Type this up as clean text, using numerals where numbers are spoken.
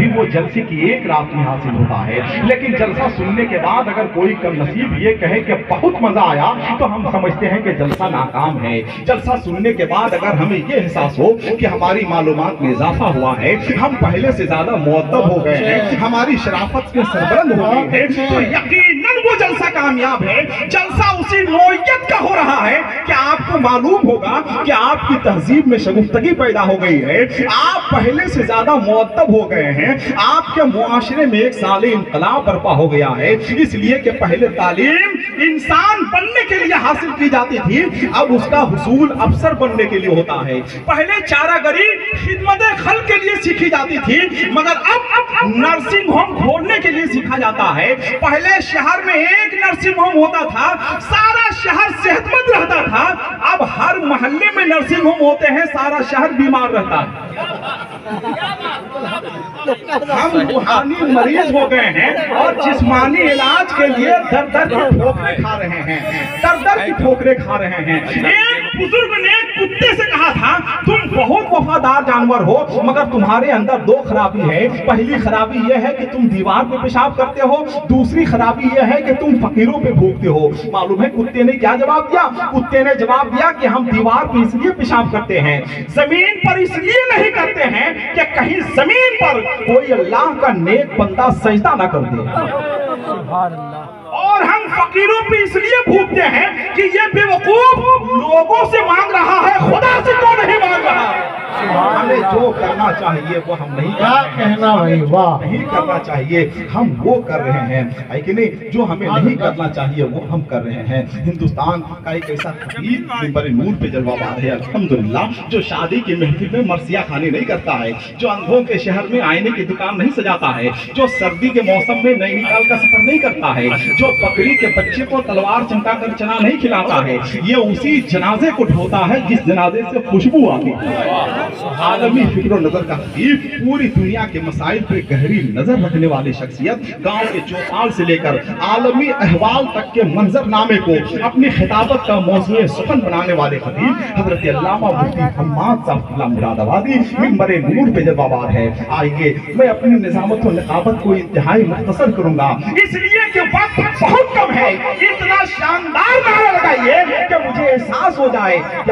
بھی وہ جلسے کی ایک رات میں حاصل ہوتا ہے، لیکن جلسہ سننے کے بعد اگر کوئی کم نصیب یہ کہے کہ بہت مزہ آیا تو ہم سمجھتے ہیں کہ جلسہ ناکام ہے۔ جلسہ سننے کے بعد اگر ہمیں یہ احساس ہو کہ ہماری معلومات میں اضافہ ہوا ہے، ہم پہلے سے زیادہ مؤدب ہو گئے ہیں، ہماری شرافت میں سربلند ہو گئی ہے، تو یقیناً وہ جلسہ کامیاب ہے۔ جلسہ اسی نوعیت کا ہو رہا ہے کہ آپ کو معلوم ہوگا کہ آپ کی تہذیب میں شگفتگی پیدا ہو گئی ہے، آپ پہلے سے زیادہ مؤدب ہو گئے ہیں، آپ کے معاشرے میں ایک صالح انقلاب برپا ہو گیا ہے، اس لیے کہ پہلے تعلیم انسان بننے کے لیے حاصل کی جاتی تھی، اب اس کا حصول افسر بننے کے لیے ہوتا ہے۔ پہلے چارہ گری خدمت خلق کے لیے سیکھی جاتی تھی، مگر اب نرسنگ ہوم کھولنے کے لیے سیکھا جاتا ہے۔ پہلے شہر میں ایک نرسنگ ہوم ہوتا تھا، سارا شہر صحت مند رہتا تھا، اب ہر محلے میں نرسنگ ہوم ہوتے ہیں، سارا شہر بیمار رہتا ہے۔ ہم روحانی مریض ہو گئے ہیں اور جسمانی علاج کے لیے در در کی ٹھوکریں کھا رہے ہیں، در در کی ٹھوکریں کھا رہے ہیں۔ ایک بزرگ نے کتے سے کہا تھا تم بہت وفادار جانور ہو مگر تمہارے اندر دو خرابی ہے، پہلی خرابی یہ ہے کہ تم دیوار پہ پیشاب کرتے ہو، دوسری خرابی یہ ہے کہ تم فقیروں پہ بھوکتے ہو۔ معلوم ہے کتے نے کیا جواب دیا؟ کتے نے جواب دیا کہ ہم دیوار پہ اس لیے پیشاب کرتے ہیں، زمین پر اس لیے نہیں کرتے ہیں کہ کہیں زمین پر کوئی اللہ کا نیک بندہ سجدہ نہ کر دے، اور ہم فقیروں پہ اس لیے بھوکتے ہیں کہ یہ بے وقوف لوگوں سے مانگ رہا ہے، خدا سے تو نہیں مانگ رہا۔ ہمیں جو کرنا چاہیے وہ ہم نہیں کرنا چاہیے، ہم وہ کر رہے ہیں، ہے کہ نہیں؟ جو ہمیں نہیں کرنا چاہیے وہ ہم کر رہے ہیں۔ ہندوستان کا ایک ایسا خطیب منبر نور پہ جلوہ بار ہے الحمدللہ، جو شادی کی محفل میں مرثیہ خانی نہیں کرتا ہے، جو اندھوں کے شہر میں آئینے کی دکان نہیں سجاتا ہے، جو سردی کے موسم میں نینی تال کا سفر نہیں کرتا ہے، جو بکری کے بچے کو تلوار چمکا کر چنا نہیں کھلاتا ہے، یہ اسی جنازے کو ڈھوتا ہے جس جنازے سے خوشبو آتی ہے۔ عالمی فکر و نظر کا خطیب، پوری دنیا کے مسائل پر گہری نظر رکھنے والی شخصیت، گاؤں کے چوپال سے لے کر عالمی احوال تک کے منظر نامے کو اپنی خطابت کا موضوع سخن بنانے والے خطیب حضرت علامہ مفتی حماد صاحب اللہ مراد آبادی منبر نور پہ جلوہ بار ہے۔ آئیے میں اپنی نظامت و نقابت کو انتہائی مختصر کروں گا اس لیے کہ وقت بہت کم ہے۔ اتنا شاندار نعرہ لگائیے کہ مجھے احساس ہو جائے کہ